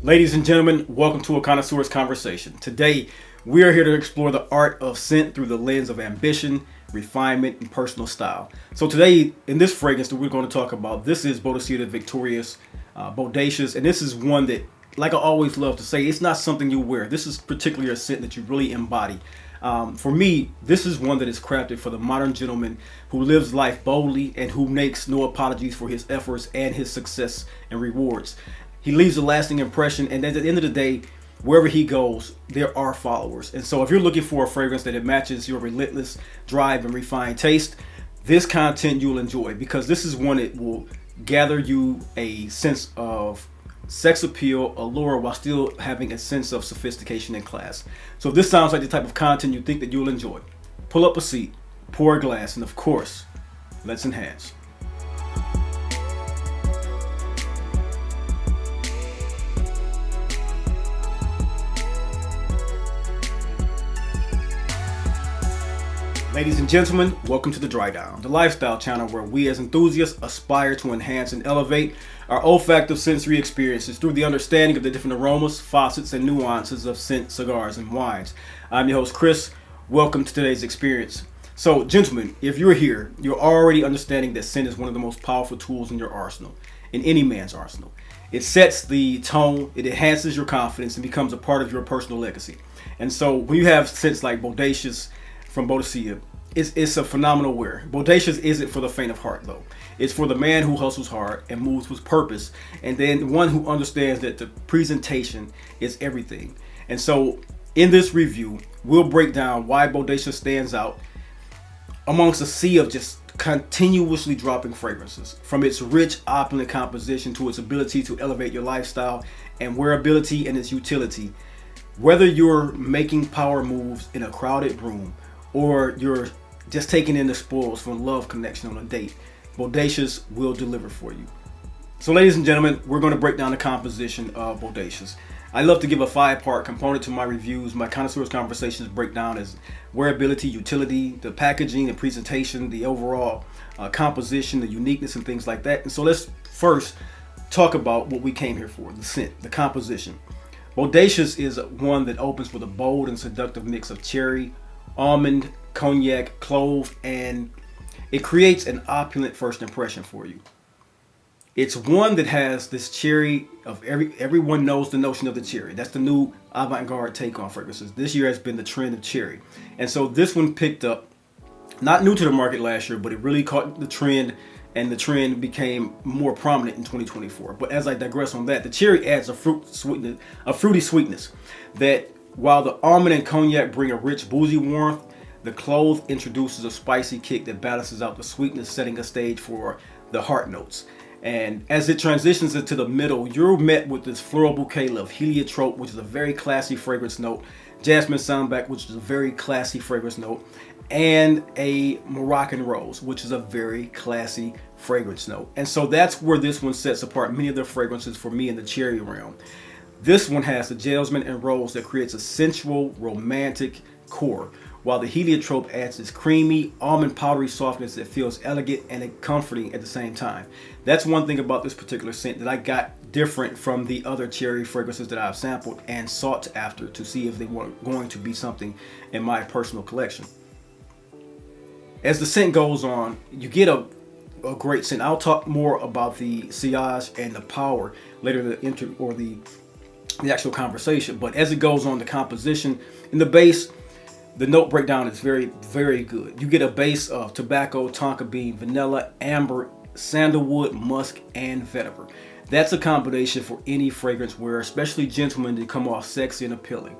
Ladies and gentlemen, welcome to a Connoisseur's Conversation. Today, we are here to explore the art of scent through the lens of ambition, refinement, and personal style. So today, in this fragrance that we're going to talk about, this is Boadicea the Victorious, Bodacious, and this is one that, like I always love to say, it's not something you wear. This is particularly a scent that you really embody. For me, this is one that is crafted for the modern gentleman who lives life boldly and who makes no apologies for his efforts and his success and rewards. He leaves a lasting impression, and at the end of the day, wherever he goes, there are followers. And so if you're looking for a fragrance that it matches your relentless drive and refined taste, this content you'll enjoy, because this is one that will gather you a sense of sex appeal, allure, while still having a sense of sophistication and class. So if this sounds like the type of content you think that you'll enjoy, pull up a seat, pour a glass, and of course, let's enhance. Ladies and gentlemen, welcome to the Dry Down, the lifestyle channel where we as enthusiasts aspire to enhance and elevate our olfactive sensory experiences through the understanding of the different aromas, facets, and nuances of scent, cigars, and wines. I'm your host, Chris. Welcome to today's experience. So, gentlemen, if you're here, you're already understanding that scent is one of the most powerful tools in your arsenal, in any man's arsenal. It sets the tone, it enhances your confidence, and becomes a part of your personal legacy. And so, when you have scents like Bodacious from Boadicea, it's a phenomenal wear. Bodacious isn't for the faint of heart, though. It's for the man who hustles hard and moves with purpose, and then one who understands that the presentation is everything. And so, in this review, we'll break down why Bodacious stands out amongst a sea of just continuously dropping fragrances, from its rich, opulent composition to its ability to elevate your lifestyle and wearability and its utility. Whether you're making power moves in a crowded room or you're just taking in the spoils from love connection on a date, Bodacious will deliver for you. So ladies and gentlemen, we're going to break down the composition of Bodacious. I love to give a 5-part component to my reviews. My Connoisseur's Conversations break down as wearability, utility, the packaging, the presentation, the overall composition, the uniqueness, and things like that. And so let's first talk about what we came here for, the scent, the composition. Bodacious is one that opens with a bold and seductive mix of cherry, almond, cognac, clove, and it creates an opulent first impression for you. It's one that has this cherry of everyone knows the notion of the cherry. That's the new avant-garde take on fragrances. This year has been the trend of cherry. And so this one picked up, not new to the market last year, but it really caught the trend, and the trend became more prominent in 2024. But as I digress on that, the cherry adds a fruity sweetness that, while the almond and cognac bring a rich boozy warmth, the clove introduces a spicy kick that balances out the sweetness, setting a stage for the heart notes. And as it transitions into the middle, you're met with this floral bouquet of heliotrope, which is a very classy fragrance note, jasmine sambac, which is a very classy fragrance note, and a Moroccan rose, which is a very classy fragrance note. And so that's where this one sets apart many of the fragrances for me in the cherry realm. This one has the jasmine and rose that creates a sensual, romantic core, while the heliotrope adds this creamy, almond powdery softness that feels elegant and comforting at the same time. That's one thing about this particular scent that I got different from the other cherry fragrances that I've sampled and sought after to see if they were going to be something in my personal collection. As the scent goes on, you get a great scent. I'll talk more about the sillage and the power later in the actual conversation, but as it goes on, the composition in the base, the note breakdown is very, very good. You get a base of tobacco, tonka bean, vanilla, amber, sandalwood, musk, and vetiver. That's a combination for any fragrance wearer, especially gentlemen, to come off sexy and appealing.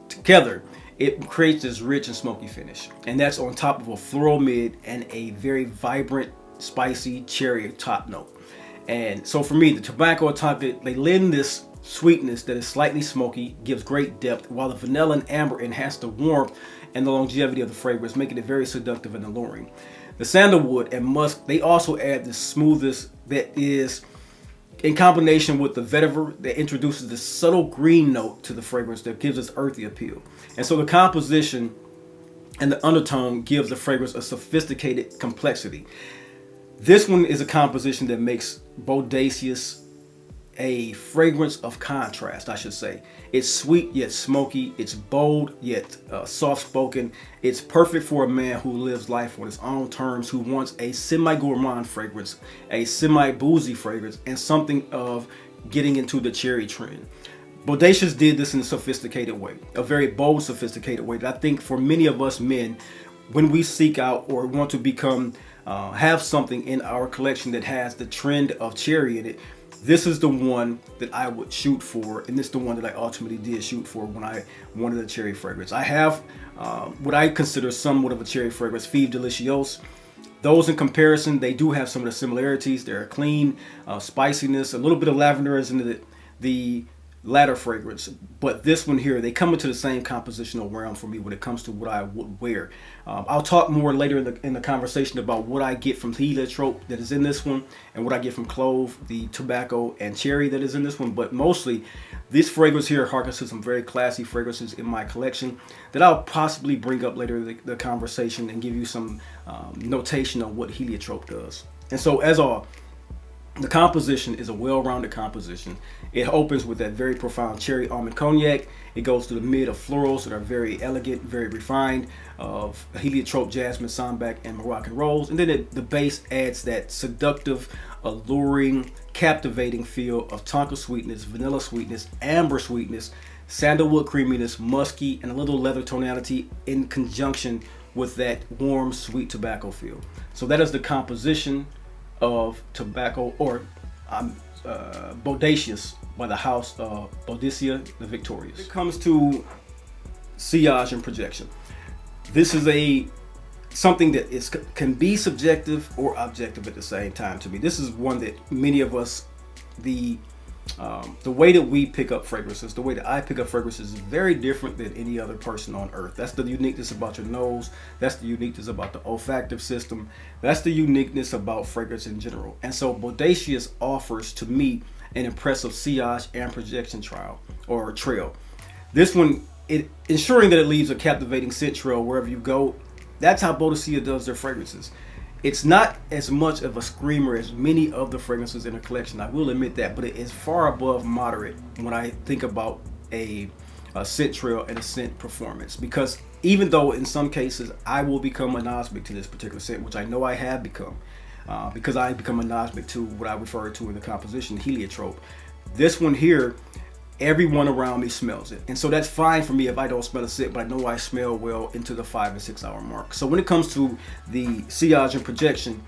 Together, it creates this rich and smoky finish, and that's on top of a floral mid and a very vibrant, spicy cherry top note. And so for me, the tobacco and tonka, they lend this sweetness that is slightly smoky, gives great depth, while the vanilla and amber enhance the warmth and the longevity of the fragrance, making it very seductive and alluring. The sandalwood and musk, they also add this smoothness that is in combination with the vetiver that introduces this subtle green note to the fragrance that gives us earthy appeal. And so the composition and the undertone gives the fragrance a sophisticated complexity. This one is a composition that makes Bodacious a fragrance of contrast, I should say. It's sweet yet smoky. It's bold yet soft-spoken. It's perfect for a man who lives life on his own terms, who wants a semi-gourmand fragrance, a semi-boozy fragrance, and something of getting into the cherry trend. Bodacious did this in a sophisticated way, a very bold, sophisticated way that I think for many of us men, when we seek out or want to become, have something in our collection that has the trend of cherry in it, this is the one that I would shoot for, and this is the one that I ultimately did shoot for when I wanted a cherry fragrance. I have what I consider somewhat of a cherry fragrance, Fève Délicieuse. Those in comparison, they do have some of the similarities. They're clean, spiciness, a little bit of lavender is in the latter fragrance, but this one here, they come into the same compositional realm for me when it comes to what I would wear. I'll talk more later in the conversation about what I get from heliotrope that is in this one and what I get from clove, the tobacco, and cherry that is in this one, but mostly this fragrance here harkens to some very classy fragrances in my collection that I'll possibly bring up later in the conversation and give you some notation on what heliotrope does. And so as all, the composition is a well-rounded composition. It opens with that very profound cherry almond cognac. It goes to the mid of florals that are very elegant, very refined, of heliotrope, jasmine, sambac, and Moroccan rose. And then the base adds that seductive, alluring, captivating feel of tonka sweetness, vanilla sweetness, amber sweetness, sandalwood creaminess, musky, and a little leather tonality in conjunction with that warm, sweet tobacco feel. So that is the composition of tobacco, or Bodacious by the house of Boadicea the Victorious. When it comes to sillage and projection, this is something that can be subjective or objective at the same time to me. This is one that many of us, the way that we pick up fragrances, the way that I pick up fragrances is very different than any other person on earth. That's the uniqueness about your nose. That's the uniqueness about the olfactive system. That's the uniqueness about fragrance in general. And so Bodacious offers to me an impressive sillage and projection trail. This one, ensuring that it leaves a captivating scent trail wherever you go. That's how Boadicea does their fragrances. It's not as much of a screamer as many of the fragrances in the collection, I will admit that, but it is far above moderate when I think about a scent trail and a scent performance. Because even though in some cases I will become anosmic to this particular scent, which I know I have become, because I become anosmic to what I referred to in the composition, heliotrope. This one here, everyone around me smells it, and so that's fine for me if I don't smell a scent, but I know I smell well into the 5 and 6 hour mark. So when it comes to the sillage and projection,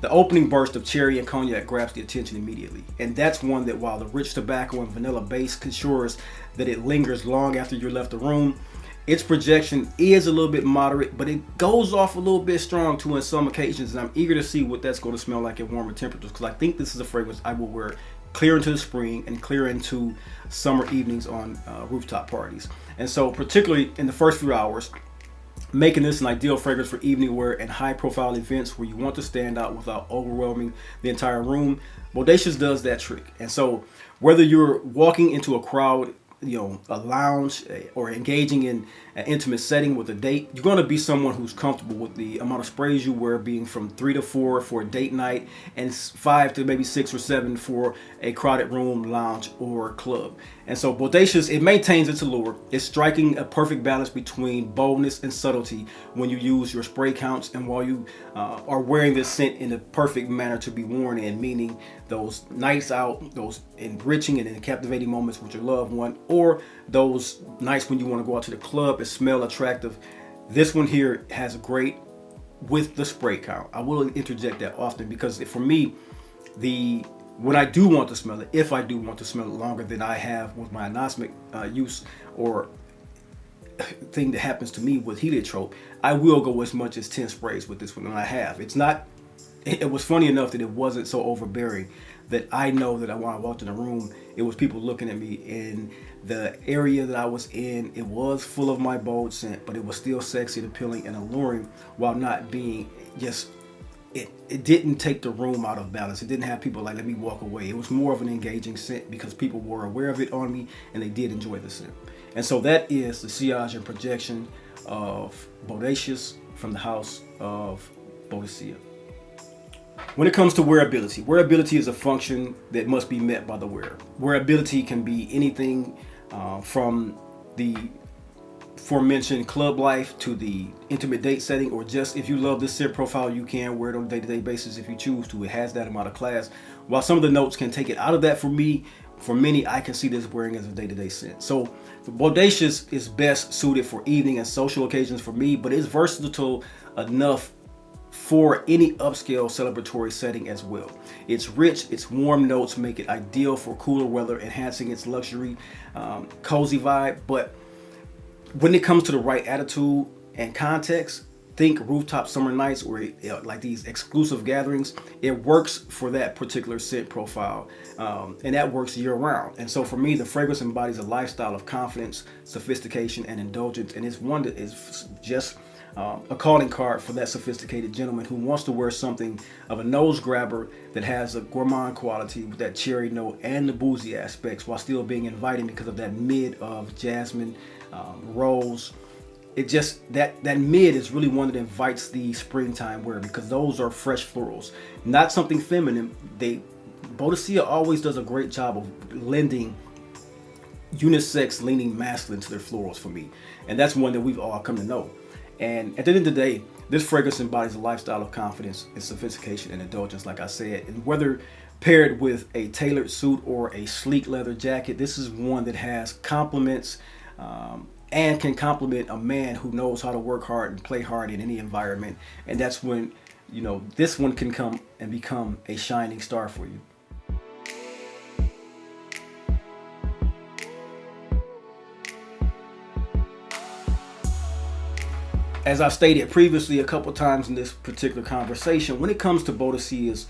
the opening burst of cherry and cognac grabs the attention immediately, and that's one that, while the rich tobacco and vanilla base ensures that it lingers long after you left the room, its projection is a little bit moderate, but it goes off a little bit strong too in some occasions, and I'm eager to see what that's going to smell like at warmer temperatures, because I think this is a fragrance I will wear clear into the spring and clear into summer evenings on rooftop parties. And so particularly in the first few hours, making this an ideal fragrance for evening wear and high profile events where you want to stand out without overwhelming the entire room, Bodacious does that trick. And so whether you're walking into a crowd, a lounge, or engaging in an intimate setting with a date, you're going to be someone who's comfortable with the amount of sprays you wear being from 3 to 4 for a date night and 5 to maybe 6 or 7 for a crowded room, lounge, or club. And so Bodacious, it maintains its allure. It's striking a perfect balance between boldness and subtlety when you use your spray counts and while you are wearing this scent in the perfect manner to be worn in, meaning those nights out, those enriching and captivating moments with your loved one, or those nights when you want to go out to the club and smell attractive. This one here has a great with the spray count. I will interject that often because for me, when I do want to smell it, if I do want to smell it longer than I have with my anosmic use or thing that happens to me with heliotrope, I will go as much as 10 sprays with this one, and I have. It was funny enough that it wasn't so overbearing that I know that when I walked in the room, it was people looking at me in the area that I was in. It was full of my bold scent, but it was still sexy and appealing and alluring while not being just, it didn't take the room out of balance. It didn't have people like, let me walk away. It was more of an engaging scent because people were aware of it on me and they did enjoy the scent. And so that is the sillage and projection of Bodacious from the house of Boadicea. When it comes to wearability, wearability is a function that must be met by the wearer. Wearability can be anything from the aforementioned club life to the intimate date setting, or just if you love this scent profile, you can wear it on a day-to-day basis if you choose to. It has that amount of class. While some of the notes can take it out of that for me, for many, I can see this wearing as a day-to-day scent. So Bodacious is best suited for evening and social occasions for me, but it's versatile enough for any upscale celebratory setting as well. Its rich, its warm notes make it ideal for cooler weather, enhancing its luxury, cozy vibe. But when it comes to the right attitude and context, think rooftop summer nights or like these exclusive gatherings. It works for that particular scent profile, and that works year round. And so for me, the fragrance embodies a lifestyle of confidence, sophistication, and indulgence, and it's one that is just a calling card for that sophisticated gentleman who wants to wear something of a nose grabber that has a gourmand quality with that cherry note and the boozy aspects, while still being inviting because of that mid of jasmine, rose. It just, that mid is really one that invites the springtime wear, because those are fresh florals, not something feminine. Boadicea always does a great job of lending unisex leaning masculine to their florals for me, and that's one that we've all come to know. And at the end of the day, this fragrance embodies a lifestyle of confidence and sophistication and indulgence, like I said. And whether paired with a tailored suit or a sleek leather jacket, this is one that has complements and can complement a man who knows how to work hard and play hard in any environment. And that's when, you know, this one can come and become a shining star for you. As I've stated previously a couple times in this particular conversation, when it comes to Bodacia's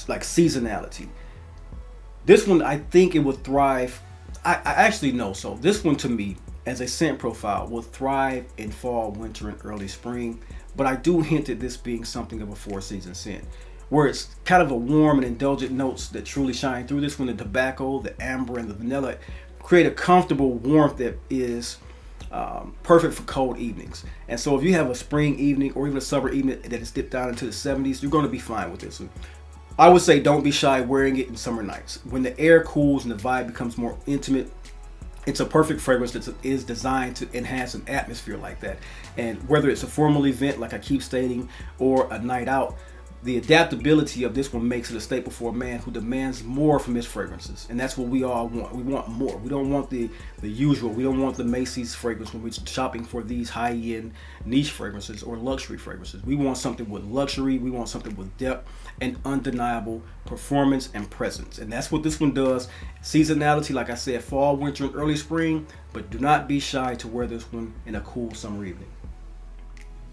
like seasonality, this one, I think it would thrive. I actually know. So this one to me, as a scent profile, will thrive in fall, winter, and early spring. But I do hint at this being something of a four-season scent, where it's kind of a warm and indulgent notes that truly shine through. This one, the tobacco, the amber, and the vanilla create a comfortable warmth that is perfect for cold evenings. And so if you have a spring evening or even a summer evening that is dipped down into the 70s, you're going to be fine with this one. I would say don't be shy wearing it in summer nights. When the air cools and the vibe becomes more intimate, it's a perfect fragrance that is designed to enhance an atmosphere like that. And whether it's a formal event, like I keep stating, or a night out, the adaptability of this one makes it a staple for a man who demands more from his fragrances. And that's what we all want. We want more. We don't want the usual. We don't want the Macy's fragrance when we're shopping for these high-end niche fragrances or luxury fragrances. We want something with luxury. We want something with depth and undeniable performance and presence. And that's what this one does. Seasonality, like I said, fall, winter, and early spring. But do not be shy to wear this one in a cool summer evening.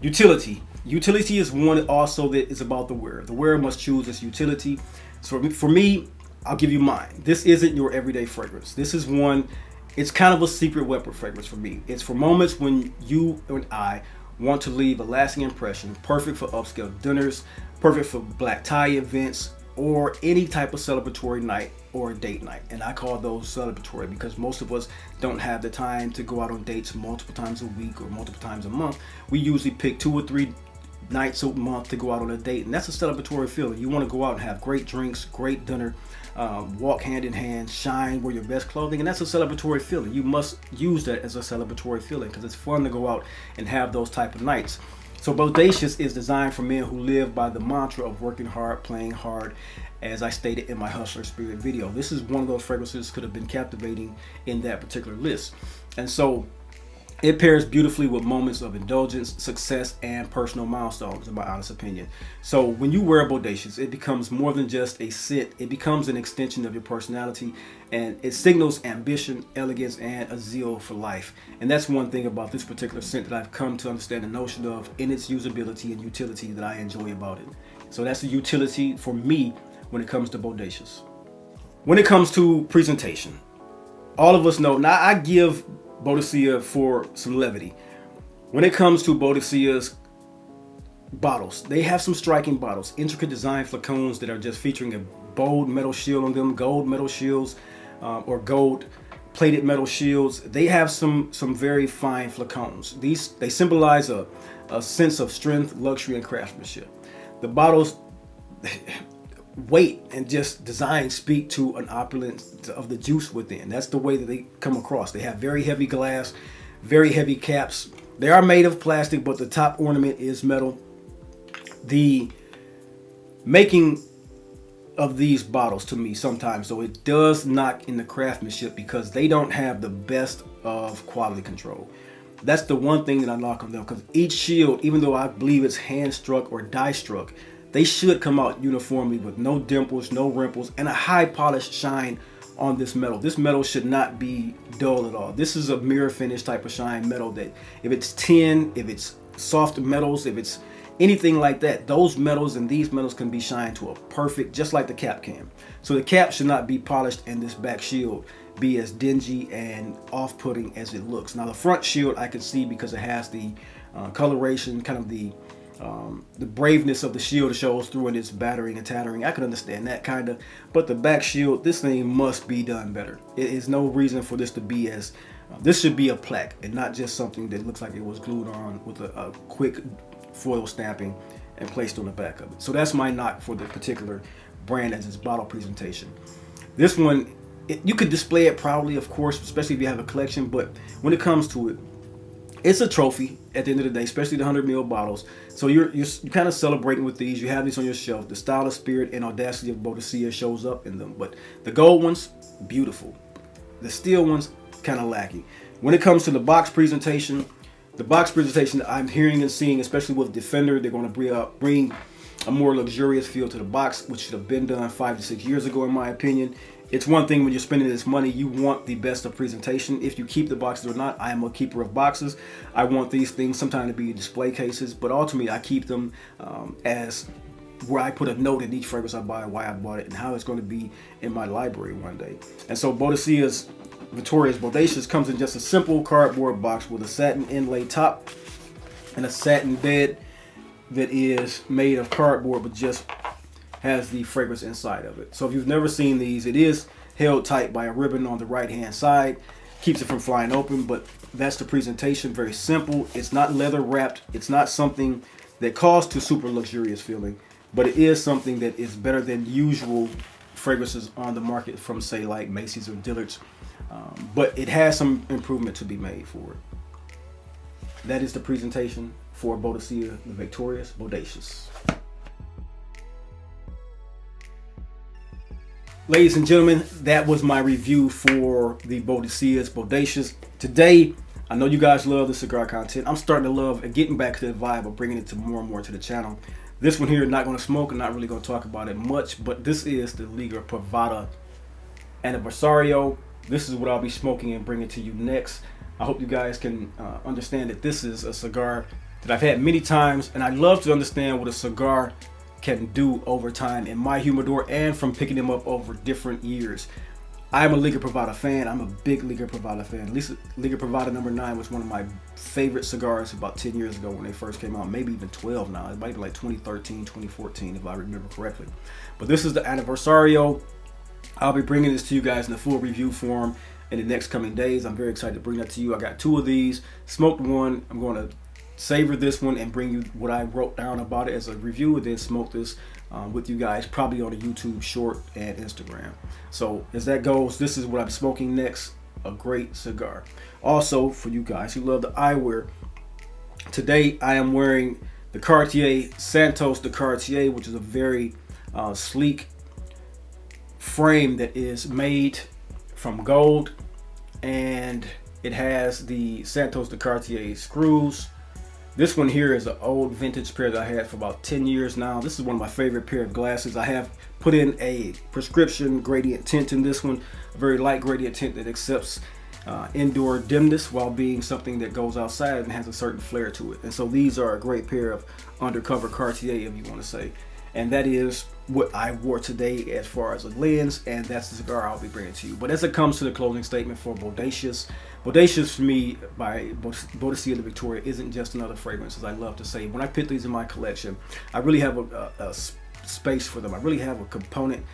Utility. Utility is one also that is about the wearer. The wearer must choose its utility. So for me, I'll give you mine. This isn't your everyday fragrance. This is one, it's kind of a secret weapon fragrance for me. It's for moments when you and I want to leave a lasting impression. Perfect for upscale dinners, perfect for black tie events, or any type of celebratory night or a date night. And I call those celebratory because most of us don't have the time to go out on dates multiple times a week or multiple times a month. We usually pick 2 or 3 nights a month to go out on a date, and that's a celebratory feeling. You want to go out and have great drinks, great dinner, walk hand in hand, shine, wear your best clothing, and that's a celebratory feeling. You must use that as a celebratory feeling because it's fun to go out and have those type of nights. So Bodacious is designed for men who live by the mantra of working hard, playing hard, as I stated in my Hustler Spirit video. This is one of those fragrances could have been captivating in that particular list. And so it pairs beautifully with moments of indulgence, success, and personal milestones, in my honest opinion. So when you wear Bodacious, it becomes more than just a scent. It becomes an extension of your personality, and it signals ambition, elegance, and a zeal for life. And that's one thing about this particular scent that I've come to understand the notion of in its usability and utility that I enjoy about it. So that's the utility for me when it comes to Bodacious. When it comes to presentation, all of us know, now I give Boadicea for some levity. When it comes to Bodacia's bottles, they have some striking bottles, intricate design flacons that are just featuring a bold metal shield on them, gold metal shields or gold plated metal shields. They have some very fine flacons. They symbolize a sense of strength, luxury, and craftsmanship. The bottles weight and just design speak to an opulence of the juice within. That's the way that they come across. They have very heavy glass, very heavy caps. They are made of plastic, but the top ornament is metal. The making of these bottles, to me, sometimes, so it does knock in the craftsmanship because they don't have the best of quality control. That's the one thing that I knock on them, because each shield, even though I believe it's hand struck or die struck, they should come out uniformly with no dimples, no wrinkles, and a high polished shine on this metal. This metal should not be dull at all. This is a mirror finish type of shine metal that if it's tin, if it's soft metals, if it's anything like that, those metals and these metals can be shined to a perfect, just like the cap can. So the cap should not be polished and this back shield be as dingy and off-putting as it looks. Now the front shield I can see because it has the coloration, kind of the braveness of the shield shows through in its battering and tattering. I can understand that kind of, but the back shield, this thing must be done better. It is no reason for this to be as, this should be a plaque and not just something that looks like it was glued on with a quick foil stamping and placed on the back of it. So that's my knock for the particular brand as its bottle presentation. This one, you could display it proudly, of course, especially if you have a collection, but when it comes to it, it's a trophy at the end of the day, especially the 100 ml bottles. So you're kind of celebrating with these. You have these on your shelf. The style, of spirit, and audacity of Boadicea shows up in them. But the gold ones, beautiful. The steel ones, kind of lacking. When it comes to the box presentation, I'm hearing and seeing, especially with Defender, they're going to bring a more luxurious feel to the box, which should have been done 5 to 6 years ago, in my opinion. It's one thing when you're spending this money, you want the best of presentation. If you keep the boxes or not, I am a keeper of boxes. I want these things sometimes to be display cases, but ultimately I keep them as where I put a note in each fragrance I buy, why I bought it, and how it's going to be in my library one day. And so Bodacia's Victorious Bodacious comes in just a simple cardboard box with a satin inlay top and a satin bed that is made of cardboard but just has the fragrance inside of it. So if you've never seen these, it is held tight by a ribbon on the right hand side, keeps it from flying open, but that's the presentation. Very simple. It's not leather wrapped. It's not something that calls to super luxurious feeling, but it is something that is better than usual fragrances on the market from, say, like Macy's or Dillard's, but it has some improvement to be made for it. That is the presentation for Boadicea the Victorious Bodacious. Ladies and gentlemen, that was my review for the Bodacious Bodacious. Today, I know you guys love the cigar content. I'm starting to love and getting back to the vibe of bringing it to more and more to the channel. This one here, not going to smoke. I'm not really going to talk about it much, but this is the Liga Privada Aniversario. This is what I'll be smoking and bringing to you next. I hope you guys can understand that this is a cigar that I've had many times, and I love to understand what a cigar can do over time in my humidor and from picking them up over different years. I'm a Liga Privada fan. I'm a big Liga Privada fan. At least Liga Privada number 9 was one of my favorite cigars about 10 years ago when they first came out, maybe even 12 now. It might be like 2013, 2014 if I remember correctly. But this is the Aniversario. I'll be bringing this to you guys in a full review form in the next coming days. I'm very excited to bring that to you. I got 2 of these, smoked one. I'm going to savor this one and bring you what I wrote down about it as a review, and then smoke this with you guys probably on a YouTube short and Instagram. So as that goes, this is what I'm smoking next, a great cigar. Also, for you guys who love the eyewear, today I am wearing the Cartier Santos de Cartier, which is a very sleek frame that is made from gold, and it has the Santos de Cartier screws. This one here is an old vintage pair that I had for about 10 years now. This is one of my favorite pair of glasses. I have put in a prescription gradient tint in this one, a very light gradient tint that accepts indoor dimness while being something that goes outside and has a certain flair to it. And so these are a great pair of undercover Cartier, if you want to say. And that is what I wore today as far as a lens, and that's the cigar I'll be bringing to you. But as it comes to the closing statement for Bodacious, Bodacious for me by Boadicea the Victorious isn't just another fragrance, as I love to say. When I put these in my collection, I really have a space for them. I really have a component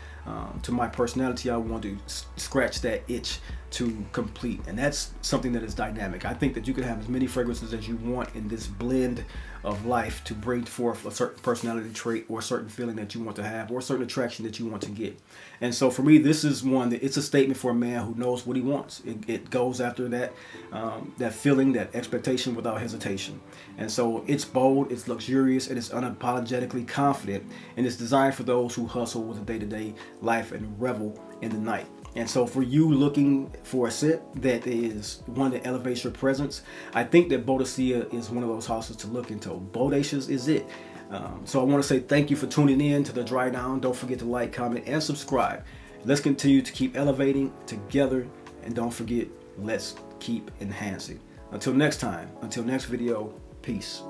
to my personality. I want to scratch that itch to complete, and that's something that is dynamic. I think that you can have as many fragrances as you want in this blend of life to bring forth a certain personality trait or a certain feeling that you want to have or a certain attraction that you want to get. And so for me, this is one that it's a statement for a man who knows what he wants. It goes after that that feeling, that expectation without hesitation. And so it's bold, it's luxurious, and it's unapologetically confident, and it's designed for those who hustle with the day-to-day life and revel in the night. And so for you looking for a scent that is one that elevates your presence, I think that Boadicea is one of those houses to look into. Bodacious is it. So I want to say thank you for tuning in to The Dry Down. Don't forget to like, comment, and subscribe. Let's continue to keep elevating together. And don't forget, let's keep enhancing. Until next time, until next video, peace.